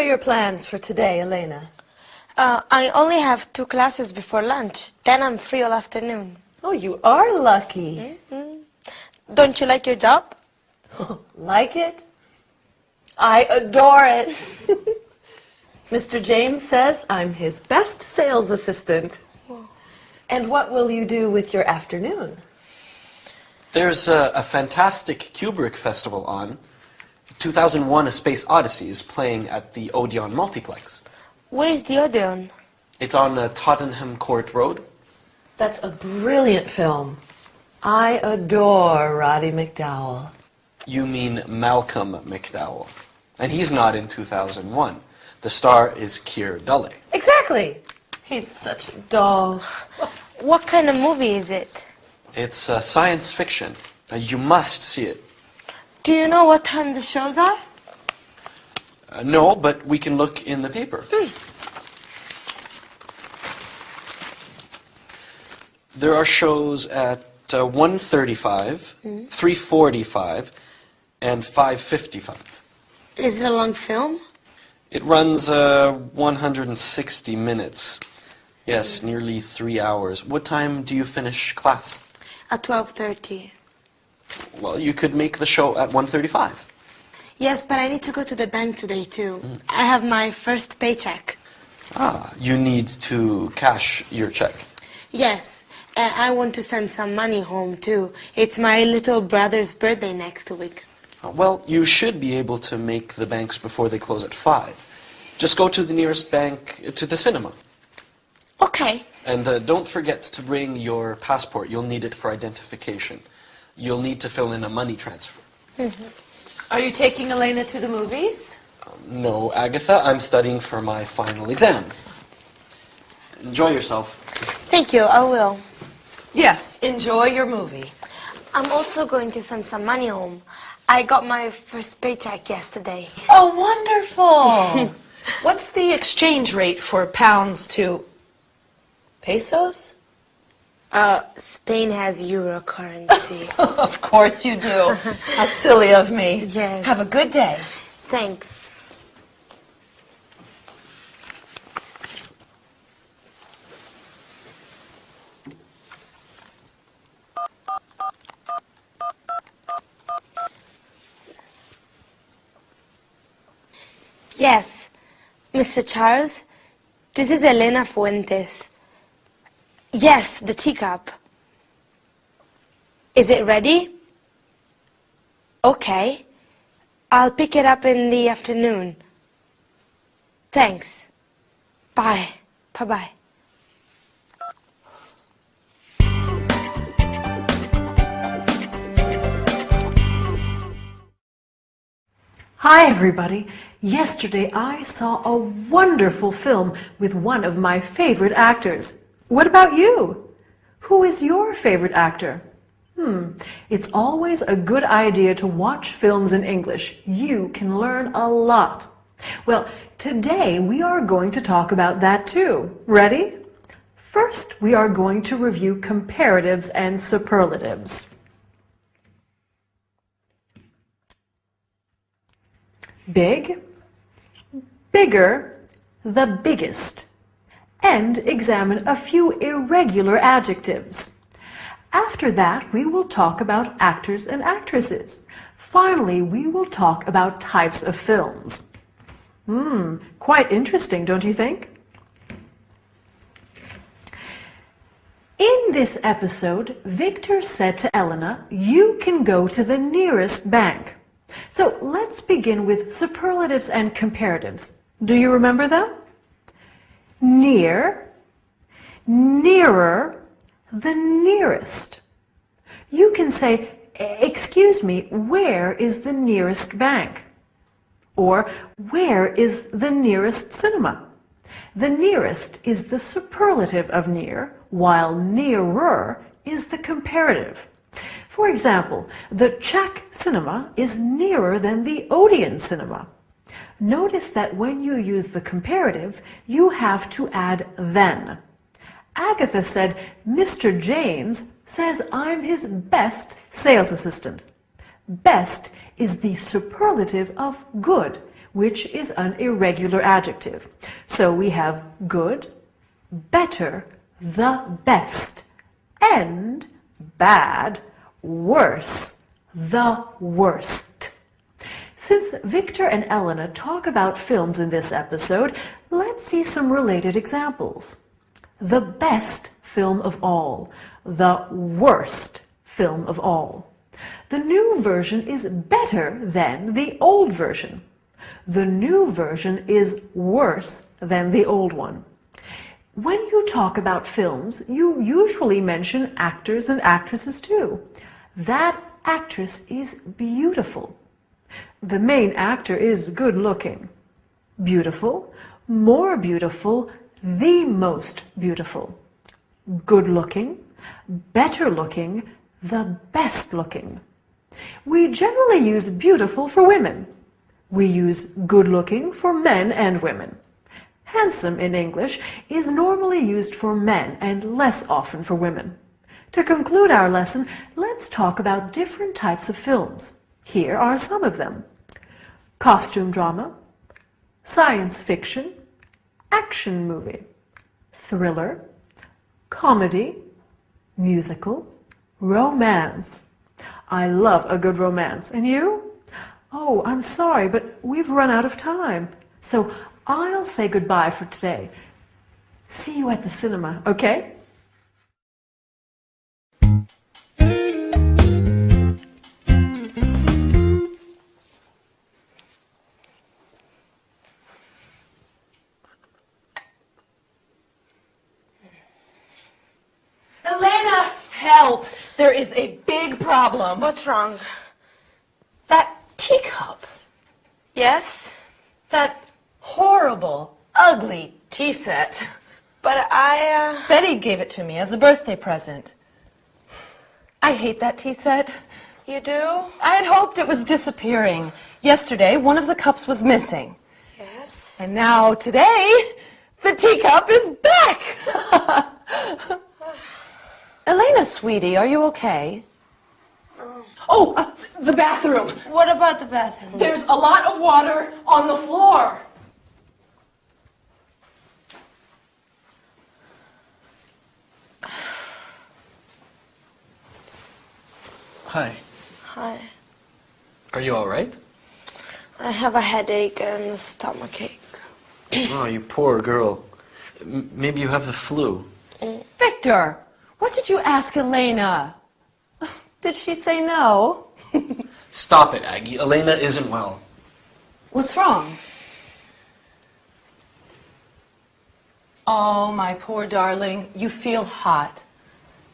are your plans for today, Elena? I only have 2 classes before lunch. Then I'm free all afternoon. Oh, you are lucky. Don't you like your job? Like it? I adore it. Mr. James says I'm his best sales assistant. Whoa. And what will you do with your afternoon? There's a fantastic Kubrick festival on. 2001: A Space Odyssey is playing at the Odeon Multiplex. Where is the Odeon? It's on Tottenham Court Road. That's a brilliant film. I adore Roddy McDowall. You mean Malcolm McDowell. And he's not in 2001. The star is Keir Dullea. Exactly. He's such a doll. What kind of movie is it? It's science fiction. You must see it. Do you know what time the shows are? No, but we can look in the paper. There are shows at 1:35, 3:45, and 5:55. Is it a long film? It runs 160 minutes. Yes, nearly 3 hours. What time do you finish class? At 12:30. Well, you could make the show at 1:35. Yes, but I need to go to the bank today, too. I have my first paycheck. Ah, you need to cash your check. Yes, I want to send some money home, too. It's my little brother's birthday next week. Well, you should be able to make the banks before they close at 5. Just go to the nearest bank to the cinema. Okay. And don't forget to bring your passport. You'll need it for identification. You'll need to fill in a money transfer. Are you taking Elena to the movies? No, Agatha, I'm studying for my final exam. Enjoy yourself. Thank you, I will. Yes, enjoy your movie. I'm also going to send some money home. I got my first paycheck yesterday. Oh, wonderful. What's the exchange rate for pounds to pesos? Spain has euro currency. Of course you do. How silly of me. Yes. Have a good day. Thanks. Yes, Mr. Charles, this is Elena Fuentes. Yes, the teacup. Is it ready? Okay. I'll pick it up in the afternoon. Thanks. Bye. Bye-bye. Hi everybody! Yesterday I saw a wonderful film with one of my favorite actors. What about you? Who is your favorite actor? It's always a good idea to watch films in English. You can learn a lot. Well, today we are going to talk about that too. Ready? First, we are going to review comparatives and superlatives. Big, bigger, the biggest, and examine a few irregular adjectives. After that, we will talk about actors and actresses. Finally, we will talk about types of films. Quite interesting, don't you think? In this episode, Victor said to Elena, "You can go to the nearest bank." So let's begin with superlatives and comparatives. Do you remember them? Near, nearer, the nearest. You can say, "Excuse me, where is the nearest bank?" Or, "Where is the nearest cinema?" The nearest is the superlative of near, while nearer is the comparative. For example, the Czech cinema is nearer than the Odeon cinema. Notice that when you use the comparative, you have to add then. Agatha said, "Mr. James says I'm his best sales assistant." Best is the superlative of good, which is an irregular adjective. So we have good, better, the best, and bad, worse, the worst. Since Victor and Elena talk about films in this episode, let's see some related examples. The best film of all, the worst film of all. The new version is better than the old version. The new version is worse than the old one. When you talk about films, you usually mention actors and actresses too. That actress is beautiful. The main actor is good looking. Beautiful, more beautiful, the most beautiful. Good looking, better looking, the best looking. We generally use beautiful for women. We use good looking for men and women. Handsome in English is normally used for men and less often for women. To conclude our lesson, let's talk about different types of films. Here are some of them. Costume drama, science fiction, action movie, thriller, comedy, musical, romance. I love a good romance. And you? Oh, I'm sorry, but we've run out of time. So I'll say goodbye for today. See you at the cinema, okay? Elena, help! There is a big problem. What's wrong? That teacup. Yes? That horrible, ugly tea set. But Betty gave it to me as a birthday present. I hate that tea set. You do? I had hoped it was disappearing. Yesterday, one of the cups was missing. Yes. And now, today, the teacup is back! Elena, sweetie, are you okay? Oh, the bathroom. What about the bathroom? There's a lot of water on the floor. Hi. Hi. Are you all right? I have a headache and a stomachache. Oh, you poor girl. Maybe you have the flu. Victor, what did you ask Elena? Did she say no? Stop it, Aggie. Elena isn't well. What's wrong? Oh, my poor darling, you feel hot.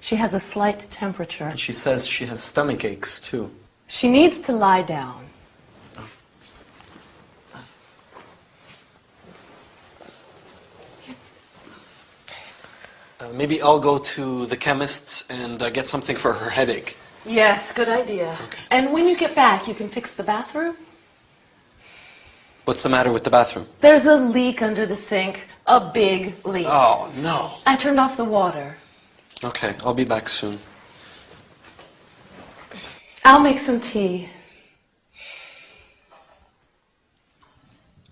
She has a slight temperature. And she says she has stomach aches, too. She needs to lie down. Maybe I'll go to the chemist's and get something for her headache. Yes, good idea. Okay. And when you get back, you can fix the bathroom? What's the matter with the bathroom? There's a leak under the sink. A big leak. Oh, no. I turned off the water. Okay, I'll be back soon. I'll make some tea.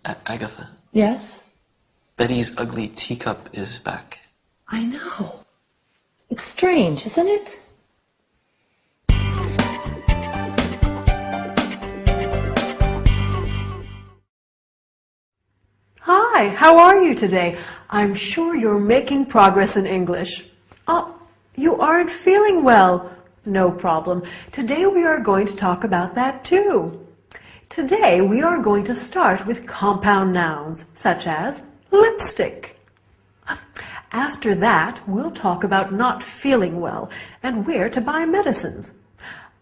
Agatha, Yes? Betty's ugly teacup is back. I know. It's strange, isn't it? Hi, how are you today? I'm sure you're making progress in English. Oh, you aren't feeling well. No problem. Today we are going to talk about that too. Today we are going to start with compound nouns, such as lipstick. After that, we'll talk about not feeling well and where to buy medicines.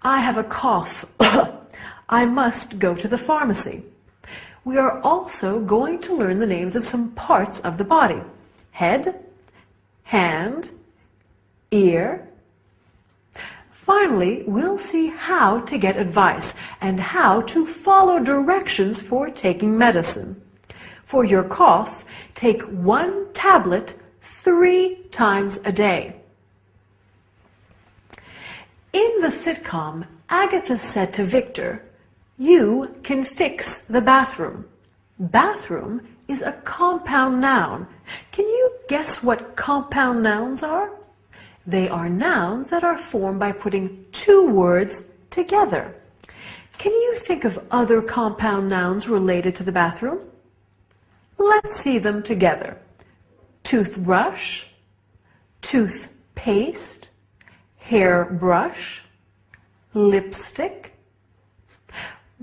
I have a cough. I must go to the pharmacy. We are also going to learn the names of some parts of the body. Head, hand, ear. Finally, we'll see how to get advice and how to follow directions for taking medicine. For your cough, take 1 tablet 3 times a day. In the sitcom, Agatha said to Victor, "You can fix the bathroom." Bathroom is a compound noun. Can you guess what compound nouns are? They are nouns that are formed by putting two words together. Can you think of other compound nouns related to the bathroom? Let's see them together. Toothbrush, toothpaste, hairbrush, lipstick.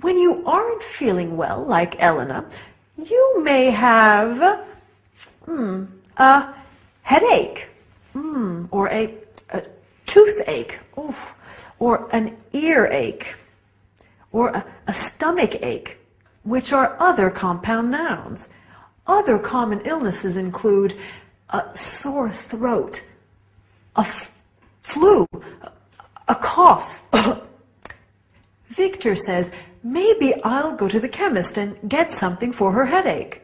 When you aren't feeling well, like Elena, you may have a headache, or a toothache, or an earache, or a stomach ache, which are other compound nouns. Other common illnesses include a sore throat, a flu, a cough. Victor says, maybe I'll go to the chemist and get something for her headache.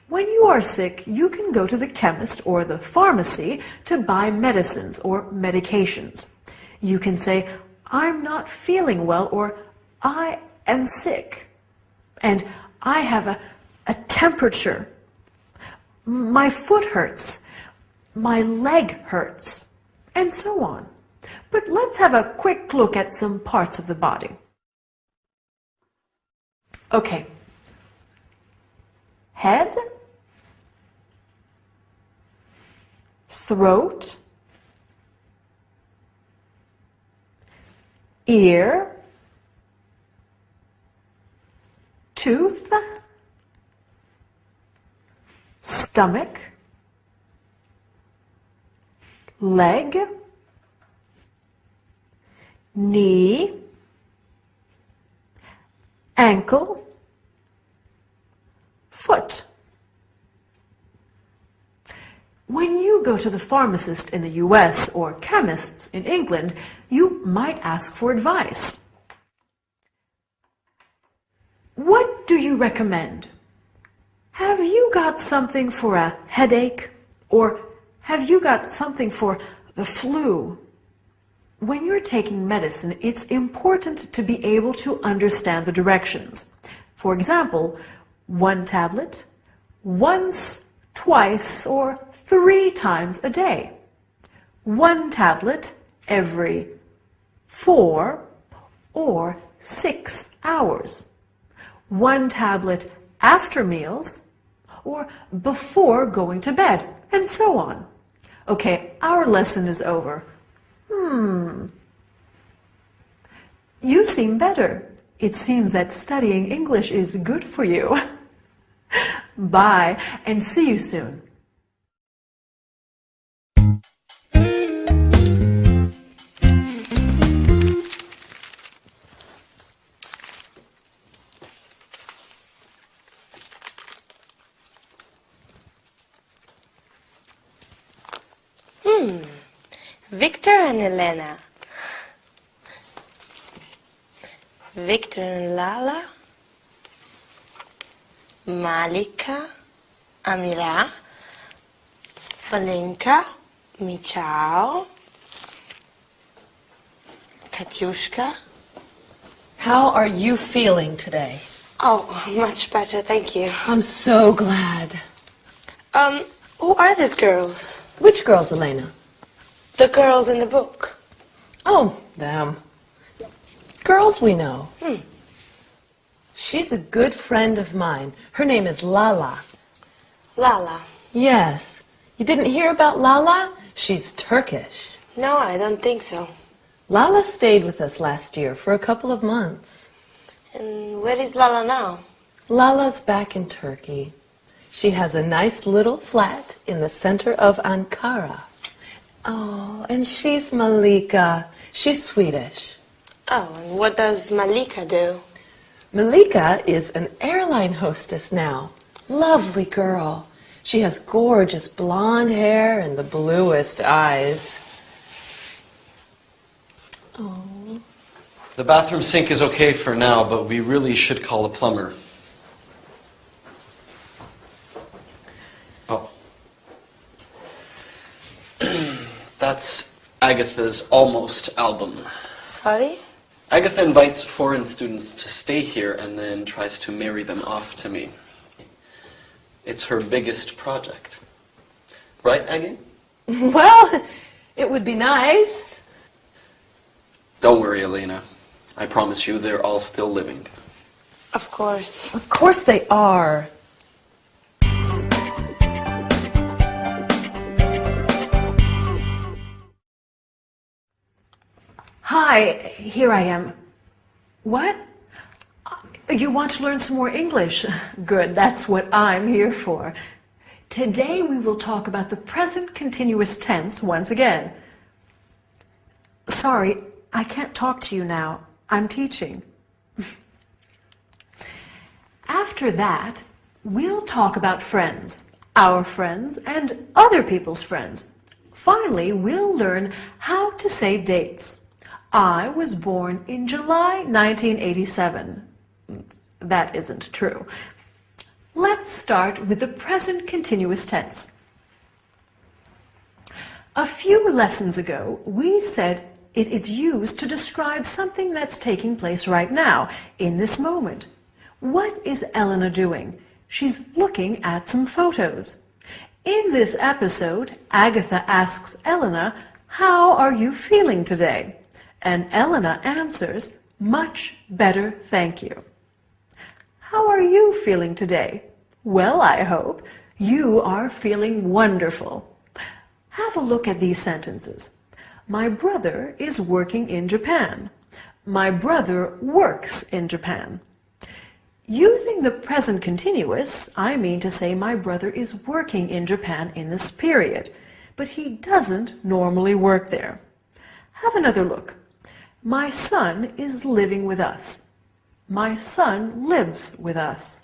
When you are sick, you can go to the chemist or the pharmacy to buy medicines or medications. You can say, I'm not feeling well, or I am sick, and I have a temperature. My foot hurts, my leg hurts, and so on. But let's have a quick look at some parts of the body. Okay. Head, throat, ear, tooth, stomach, leg, knee, ankle, foot. When you go to the pharmacist in the US or chemists in England, you might ask for advice. What do you recommend? Have you got something for a headache? Or have you got something for the flu? When you're taking medicine, it's important to be able to understand the directions. For example, 1 tablet, once, twice, or 3 times a day. 1 tablet every 4 or 6 hours. 1 tablet after meals or before going to bed, and so on. Okay, our lesson is over. You seem better. It seems that studying English is good for you. Bye, and see you soon. Victor and Elena. Victor and Lala. Malika, Amira, Valenka, Michał, Katyushka. How are you feeling today? Oh, much better, thank you. I'm so glad. Who are these girls? Which girls, Elena? The girls in the book. Oh, them. Girls we know. She's a good friend of mine. Her name is Lala. Lala. Yes. You didn't hear about Lala? She's Turkish. No, I don't think so. Lala stayed with us last year for a couple of months. And where is Lala now? Lala's back in Turkey. She has a nice little flat in the center of Ankara. Oh, and she's Malika. She's Swedish. Oh, and what does Malika do? Malika is an airline hostess now. Lovely girl. She has gorgeous blonde hair and the bluest eyes. Oh. The bathroom sink is okay for now, but we really should call a plumber. Oh. That's Agatha's Almost album. Sorry? Agatha invites foreign students to stay here and then tries to marry them off to me. It's her biggest project. Right, Aggie? Well, it would be nice. Don't worry, Elena. I promise you they're all still living. Of course. Of course they are. Hi, here I am. What? You want to learn some more English? Good, that's what I'm here for. Today we will talk about the present continuous tense once again. Sorry, I can't talk to you now. I'm teaching. After that, we'll talk about friends, our friends, and other people's friends. Finally, we'll learn how to say dates. I was born in July 1987. That isn't true. Let's start with the present continuous tense. A few lessons ago, we said it is used to describe something that's taking place right now, in this moment. What is Elena doing? She's looking at some photos. In this episode, Agatha asks Elena, "How are you feeling today?" And Elena answers, "Much better, thank you." How are you feeling today? Well, I hope you are feeling wonderful. Have a look at these sentences. My brother is working in Japan. My brother works in Japan. Using the present continuous, I mean to say my brother is working in Japan in this period, but he doesn't normally work there. Have another look. My son is living with us. My son lives with us.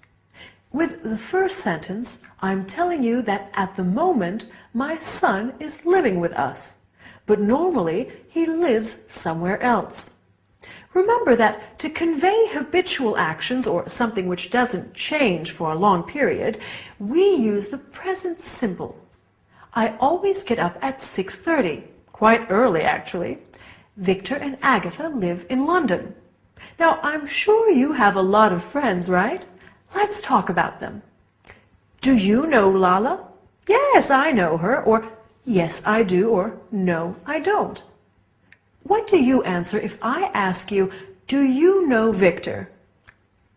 With the first sentence, I'm telling you that at the moment, my son is living with us, but normally he lives somewhere else. Remember that to convey habitual actions or something which doesn't change for a long period, we use the present simple. I always get up at 6:30, quite early actually. Victor and Agatha live in London. Now, I'm sure you have a lot of friends, right? Let's talk about them. Do you know Lala? Yes, I know her, or yes, I do, or no, I don't. What do you answer if I ask you, do you know Victor?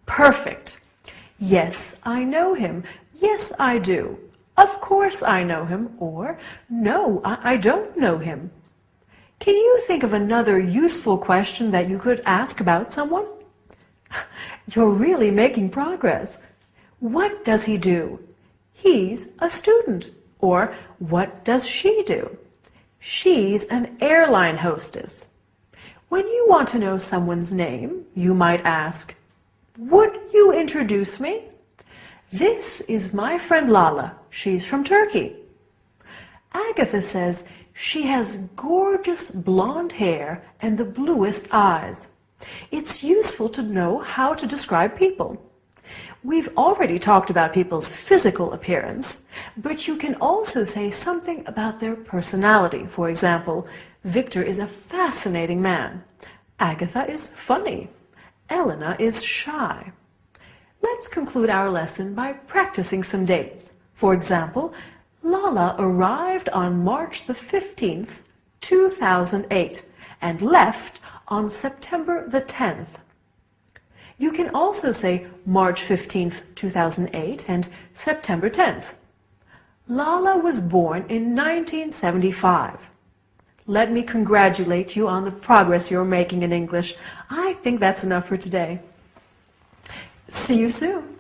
Perfect. Yes, I know him. Yes, I do. Of course I know him, or no, I don't know him. Can you think of another useful question that you could ask about someone? You're really making progress. What does he do? He's a student. Or what does she do? She's an airline hostess. When you want to know someone's name, you might ask, would you introduce me? This is my friend Lala. She's from Turkey. Agatha says she has gorgeous blonde hair and the bluest eyes. It's useful to know how to describe people. We've already talked about people's physical appearance, but you can also say something about their personality. For example, Victor is a fascinating man. Agatha is funny. Elena is shy. Let's conclude our lesson by practicing some dates. For example, Lala arrived on March the 15th, 2008, and left on September the 10th. You can also say March 15th, 2008 and September 10th. Lala was born in 1975. Let me congratulate you on the progress you're making in English. I think that's enough for today. See you soon.